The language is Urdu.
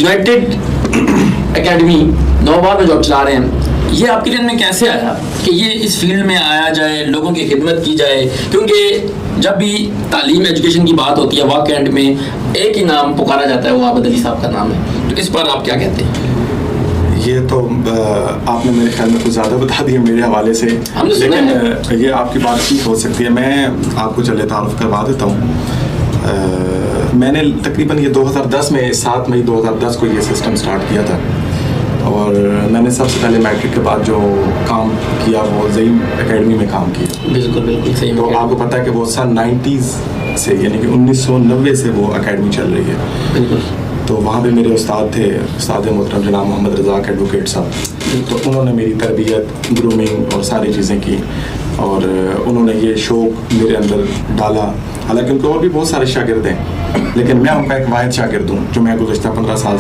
یونائٹیڈ اکیڈمی نوبار میں جاب چلا رہے ہیں, یہ آپ کے ذہن میں کیسے آیا کہ یہ اس فیلڈ میں آیا جائے, لوگوں کی خدمت کی جائے؟ کیونکہ جب بھی تعلیم ایجوکیشن کی بات ہوتی ہے واقع اینڈ میں ایک ہی نام پکارا جاتا ہے, وہ عابد علی صاحب کا نام ہے, تو اس پر آپ کیا کہتے ہیں؟ یہ تو آپ نے میرے خیال میں کچھ زیادہ بتا دیا میرے حوالے سے, لیکن یہ آپ کی بات ٹھیک ہو سکتی ہے. میں آپ کو چلے تعارف کروا دیتا ہوں. میں نے تقریباً یہ 2010 میں 7 مئی 2010 کو یہ سسٹم سٹارٹ کیا تھا, اور میں نے سب سے پہلے میٹرک کے بعد جو کام کیا وہ زعیم اکیڈمی میں کام کیا. بالکل بالکل صحیح. تو آپ کو پتہ ہے کہ وہ سن 90s سے یعنی کہ 1990 سے وہ اکیڈمی چل رہی ہے. بالکل. تو وہاں پہ میرے استاد تھے, استاد محترم جناب محمد رزاق ایڈوکیٹ صاحب. تو انہوں نے میری تربیت, گرومنگ اور ساری چیزیں کی, اور انہوں نے یہ شوق میرے اندر ڈالا. حالانکہ ان کو اور بھی بہت سارے شاگرد ہیں, لیکن میں ان کا ایک واحد شاگرد ہوں جو میں گزشتہ 15 سال